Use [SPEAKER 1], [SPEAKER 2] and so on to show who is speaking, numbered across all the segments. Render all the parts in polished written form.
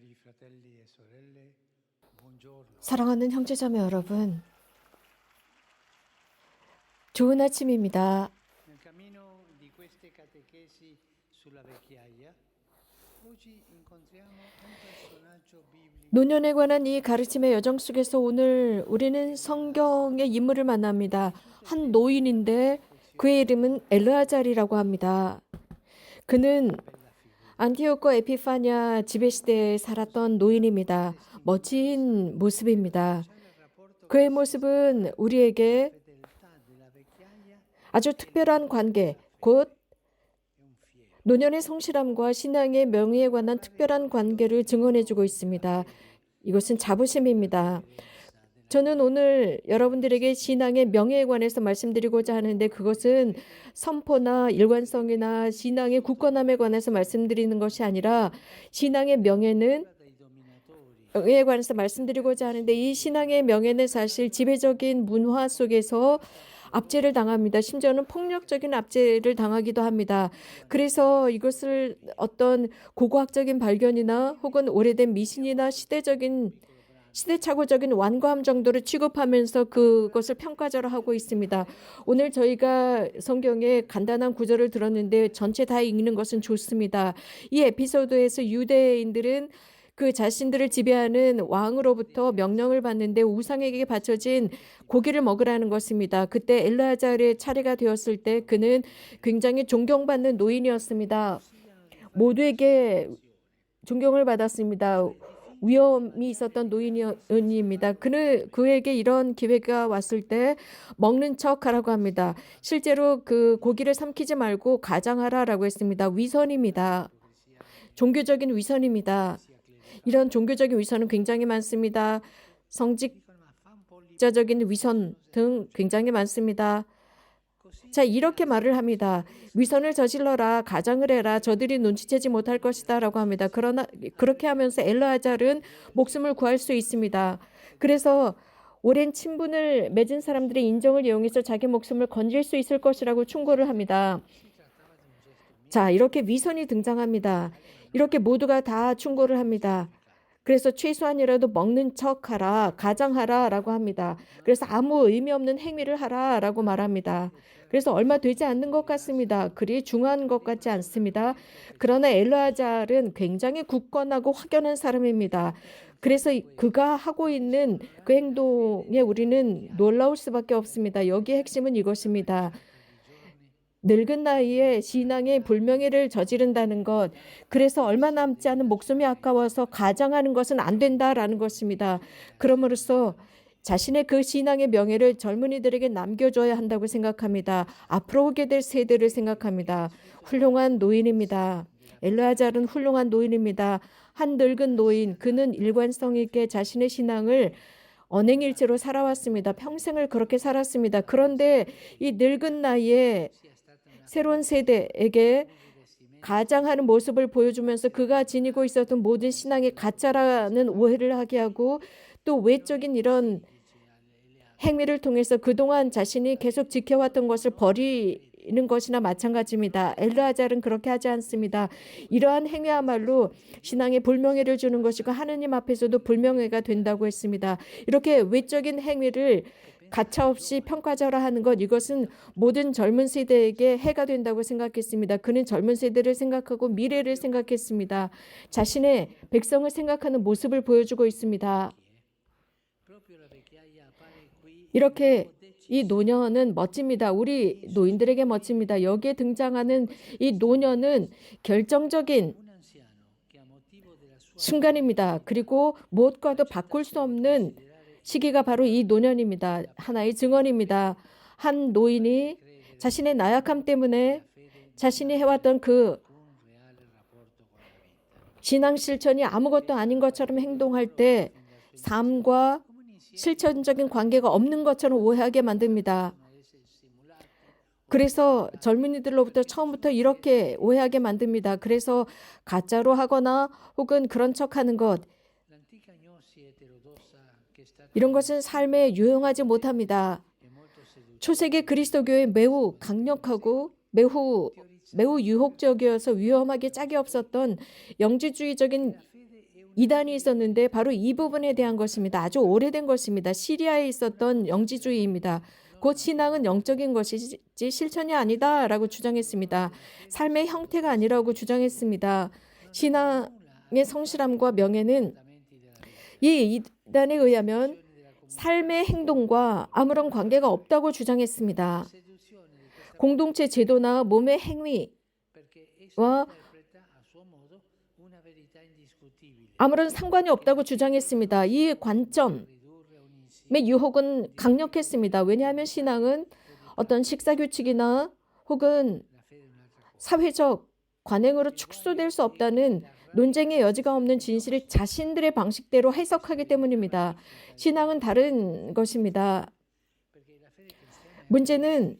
[SPEAKER 1] Cari fratelli e sorelle, buongiorno.
[SPEAKER 2] 사랑하는 형제자매 여러분, 좋은 아침입니다.
[SPEAKER 1] Nel cammino di queste catechesi sulla vecchiaia, oggi incontriamo un personaggio biblico
[SPEAKER 2] 노년에 관한 이 가르침의 여정 속에서 오늘 우리는 성경의 인물을 만납니다. 한 노인인데 그의 이름은 엘르아잘이라고 합니다. 그는
[SPEAKER 1] bella figura.
[SPEAKER 2] 안티오코 에피파냐 지배시대에 살았던 노인입니다. 멋진 모습입니다.
[SPEAKER 1] C'è il rapporto
[SPEAKER 2] 그의 모습은 우리에게
[SPEAKER 1] fedeltà della vecchiaia
[SPEAKER 2] 아주 특별한 관계, 곧
[SPEAKER 1] è un fiero.
[SPEAKER 2] 노년의 성실함과 신앙의 명예에 관한 특별한 관계를 증언해주고 있습니다. 이것은 자부심입니다. 저는 오늘 여러분들에게 신앙의 명예에 관해서 말씀드리고자 하는데 그것은 선포나 일관성이나 신앙의 굳건함에 관해서 말씀드리는 것이 아니라 신앙의 명예는
[SPEAKER 1] Dei dominatori
[SPEAKER 2] 명예에 관해서 말씀드리고자 하는데 이 신앙의 명예는 사실 지배적인 문화 속에서 압제를 당합니다. 심지어는 폭력적인 압제를 당하기도 합니다. 그래서 이것을 어떤 고고학적인 발견이나 혹은 오래된 미신이나 시대착오적인 완고함 정도로 취급하면서 그것을 평가절하하고 있습니다. 오늘 저희가 성경의 간단한 구절을 들었는데 전체 다 읽는 것은 좋습니다. 이 에피소드에서 유대인들은 그 자신들을 지배하는 왕으로부터 명령을 받는데 우상에게 바쳐진 고기를 먹으라는 것입니다. 그때 엘르아잘의 차례가 되었을 때 그는 굉장히 존경받는 노인이었습니다. 모두에게 존경을 받았습니다. 위엄이 있었던 노인입니다. 그에게 이런 기회가 왔을 때 먹는 척하라고 합니다. 실제로 그 고기를 삼키지 말고 가장하라라고 했습니다. 위선입니다. 종교적인 위선입니다. 이런 종교적인 위선은 굉장히 많습니다. 성직자적인 위선 등 굉장히 많습니다. 자, 이렇게 말을 합니다. 위선을 저질러라, 가장을 해라, 저들이 눈치채지 못할 것이다 라고 합니다. 그러나 그렇게 하면서 엘르아잘은 목숨을 구할 수 있습니다. 그래서 오랜 친분을 맺은 사람들의 인정을 이용해서 자기 목숨을 건질 수 있을 것이라고 충고를 합니다. 자, 이렇게 위선이 등장합니다. 이렇게 모두가 다 충고를 합니다. 그래서 최소한이라도 먹는 척하라, 가장하라 라고 합니다. 그래서 아무 의미 없는 행위를 하라 라고 말합니다. 그래서 얼마 되지 않는 것 같습니다. 그리 중요한 것 같지 않습니다. 그러나 엘르아잘은 굉장히 굳건하고 확연한 사람입니다. 그래서 그가 하고 있는 그 행동에 우리는 놀라울 수밖에 없습니다. 여기의 핵심은 이것입니다. 늙은 나이에 신앙의 불명예를 저지른다는 것, 그래서 얼마 남지 않은 목숨이 아까워서 가장하는 것은 안 된다라는 것입니다. 그럼으로써 자신의 그 신앙의 명예를 젊은이들에게 남겨줘야 한다고 생각합니다. 앞으로 오게 될 세대를 생각합니다. 훌륭한 노인입니다. 엘르아잘은 훌륭한 노인입니다. 한 늙은 노인, 그는 일관성 있게 자신의 신앙을 언행일체로 살아왔습니다. 평생을 그렇게 살았습니다. 그런데 이 늙은 나이에 새로운 세대에게 가장하는 모습을 보여주면서 그가 지니고 있었던 모든 신앙이 가짜라는 오해를 하게 하고 또 외적인 이런 행위를 통해서 그동안 자신이 계속 지켜왔던 것을 버리는 것이나 마찬가지입니다. 엘르아잘은 그렇게 하지 않습니다. 이러한 행위야말로 신앙에 불명예를 주는 것이고 하느님 앞에서도 불명예가 된다고 했습니다. 이렇게 외적인 행위를 가차없이 평가절하하는 것, 이것은 모든 젊은 세대에게 해가 된다고 생각했습니다. 그는 젊은 세대를 생각하고 미래를 생각했습니다. 자신의 백성을 생각하는 모습을 보여주고 있습니다. 이렇게 이 노년은 멋집니다. 우리 노인들에게 멋집니다. 여기에 등장하는 이 노년은 결정적인 순간입니다. 그리고 무엇과도 바꿀 수 없는 시기가 바로 이 노년입니다. 하나의 증언입니다. 한 노인이 자신의 나약함 때문에 자신이 해왔던 그 신앙 실천이 아무것도 아닌 것처럼 행동할 때 삶과 실천적인 관계가 없는 것처럼 오해하게 만듭니다. 그래서 젊은이들로부터 처음부터 이렇게 오해하게 만듭니다. 그래서 가짜로 하거나 혹은 그런 척하는 것, 이런 것은 삶에 유용하지 못합니다. 초세기 그리스도교회 매우 강력하고 매우 유혹적이어서 위험하게 짝이 없었던 영지주의적인 이단이 있었는데 바로 이 부분에 대한 것입니다. 아주 오래된 것입니다. 시리아에 있었던 영지주의입니다. 곧 신앙은 영적인 것이지 실천이 아니다라고 주장했습니다. 삶의 형태가 아니라고 주장했습니다. 신앙의 성실함과 명예는 이 이단에 의하면 삶의 행동과 아무런 관계가 없다고 주장했습니다. 공동체 제도나 몸의 행위와 아무런 상관이 없다고 주장했습니다. 이 관점의 유혹은 강력했습니다. 왜냐하면 신앙은 어떤 식사 규칙이나 혹은 사회적 관행으로 축소될 수 없다는 논쟁의 여지가 없는 진실을 자신들의 방식대로 해석하기 때문입니다. 신앙은 다른 것입니다. 문제는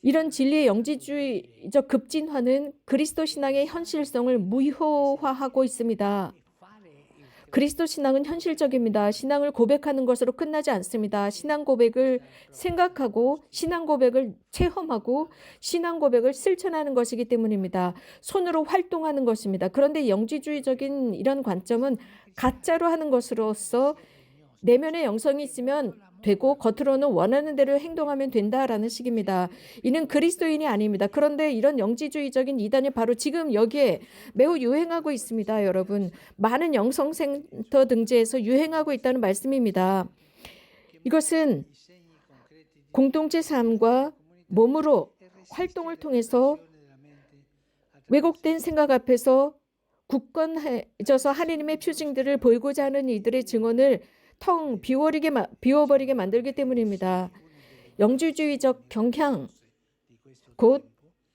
[SPEAKER 2] 이런 진리의 영지주의적 급진화는 그리스도 신앙의 현실성을 무효화하고 있습니다. 그리스도 신앙은 현실적입니다. 신앙을 고백하는 것으로 끝나지 않습니다. 신앙 고백을 생각하고 신앙 고백을 체험하고 신앙 고백을 실천하는 것이기 때문입니다. 손으로 활동하는 것입니다. 그런데 영지주의적인 이런 관점은 가짜로 하는 것으로서 내면의 영성이 있으면 되고 겉으로는 원하는 대로 행동하면 된다라는 식입니다. 이는 그리스도인이 아닙니다. 그런데 이런 영지주의적인 이단이 바로 지금 여기에 매우 유행하고 있습니다. 여러분, 많은 영성센터 등지에서 유행하고 있다는 말씀입니다. 이것은 공동체 삶과 몸으로 활동을 통해서 왜곡된 생각 앞에서 굳건해져서 하나님의 표징들을 보이고자 하는 이들의 증언을 텅 비워버리게 만들기 때문입니다. 영지주의적 경향, 곧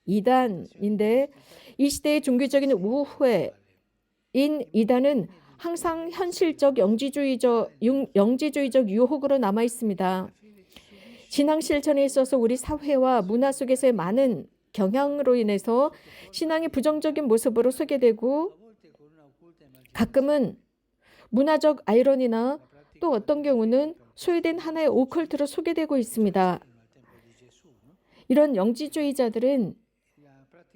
[SPEAKER 2] 이단인데 이 시대의 종교적인 우회인 이단은 항상 현실적 영지주의적 유혹으로 남아 있습니다. 신앙 실천에 있어서 우리 사회와 문화 속에서의 많은 경향으로 인해서 신앙이 부정적인 모습으로 소개되고 가끔은 문화적 아이러니나 또 어떤 경우는 소외된 하나의 오컬트로 소개되고 있습니다. 이런 영지주의자들은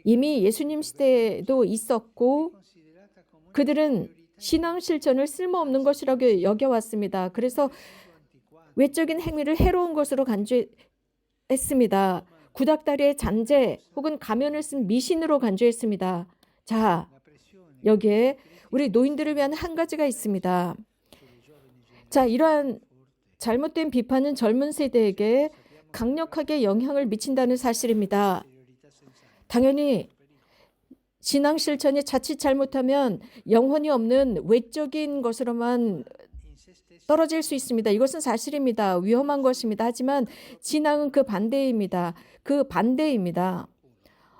[SPEAKER 2] 이미 예수님 시대에도 있었고 그들은 신앙 실천을 쓸모없는 것이라고 여겨왔습니다. 그래서 외적인 행위를 해로운 것으로 간주했습니다. 구닥다리의 잔재 혹은 가면을 쓴 미신으로 간주했습니다. 자, 여기에 우리 노인들을 위한 한 가지가 있습니다. 자, 이러한 잘못된 비판은 젊은 세대에게 강력하게 영향을 미친다는 사실입니다. 당연히 신앙 실천이 자칫 잘못하면 영혼이 없는 외적인 것으로만 떨어질 수 있습니다. 이것은 사실입니다. 위험한 것입니다. 하지만 신앙은 그 반대입니다. 그 반대입니다.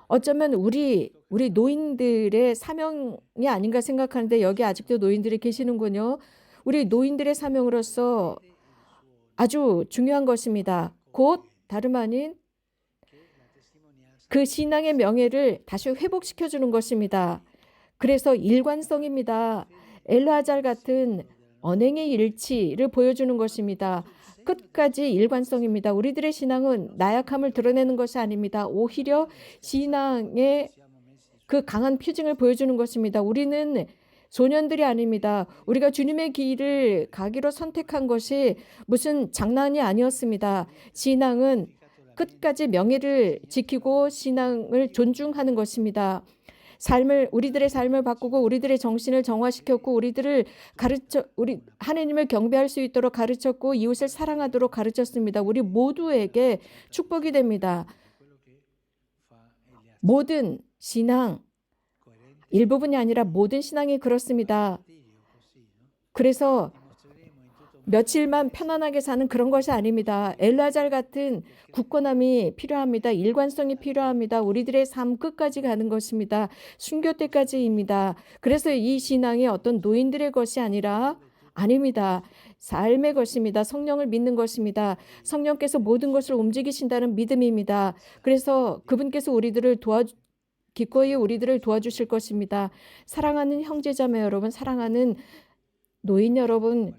[SPEAKER 2] 어쩌면 우리 노인들의 사명이 아닌가 생각하는데 여기 아직도 노인들이 계시는군요. 우리 노인들의 사명으로서 아주 중요한 것입니다. 곧 다름 아닌 그 신앙의 명예를 다시 회복시켜주는 것입니다. 그래서 일관성입니다. 엘르아잘 같은 언행의 일치를 보여주는 것입니다. 끝까지 일관성입니다. 우리들의 신앙은 나약함을 드러내는 것이 아닙니다. 오히려 신앙의 그 강한 표징을 보여주는 것입니다. 우리는 소년들이 아닙니다. 우리가 주님의 길을 가기로 선택한 것이 무슨 장난이 아니었습니다. 신앙은 끝까지 명예를 지키고 신앙을 존중하는 것입니다. 우리들의 삶을 바꾸고 우리들의 정신을 정화시켰고 우리 하나님을 경배할 수 있도록 가르쳤고 이웃을 사랑하도록 가르쳤습니다. 우리 모두에게 축복이 됩니다. 모든 신앙, 일부분이 아니라 모든 신앙이 그렇습니다. 그래서 며칠만 편안하게 사는 그런 것이 아닙니다. 엘르아잘 같은 굳건함이 필요합니다. 일관성이 필요합니다. 우리들의 삶 끝까지 가는 것입니다. 순교 때까지입니다. 그래서 이 신앙이 어떤 노인들의 것이 아닙니다. 삶의 것입니다. 성령을 믿는 것입니다. 성령께서 모든 것을 움직이신다는 믿음입니다. 그래서 그분께서 기꺼이 우리들을 도와주실 것입니다. 사랑하는 형제자매 여러분, 사랑하는 노인 여러분,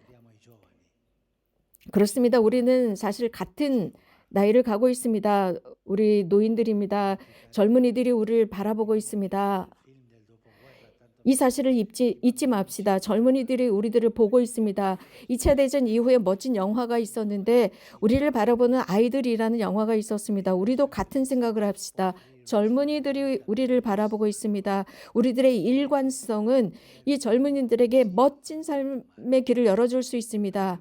[SPEAKER 2] 그렇습니다. 우리는 사실 같은 나이를 가고 있습니다. 우리 노인들입니다. 젊은이들이 우리를 바라보고 있습니다. 이 사실을 잊지 맙시다. 젊은이들이 우리들을 보고 있습니다. 2차 대전 이후에 멋진 영화가 있었는데 우리를 바라보는 아이들이라는 영화가 있었습니다. 우리도 같은 생각을 합시다. 젊은이들이 우리를 바라보고 있습니다. 우리들의 일관성은 이 젊은이들에게 멋진 삶의 길을 열어줄 수 있습니다.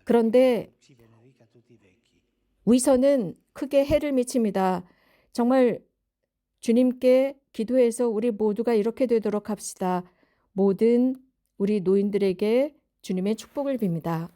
[SPEAKER 2] 그런데
[SPEAKER 1] ci benedica tutti i vecchi.
[SPEAKER 2] 위선은 크게 해를 미칩니다. 정말 주님께 기도해서 우리 모두가 이렇게 되도록 합시다. 모든 우리 노인들에게 주님의 축복을 빕니다.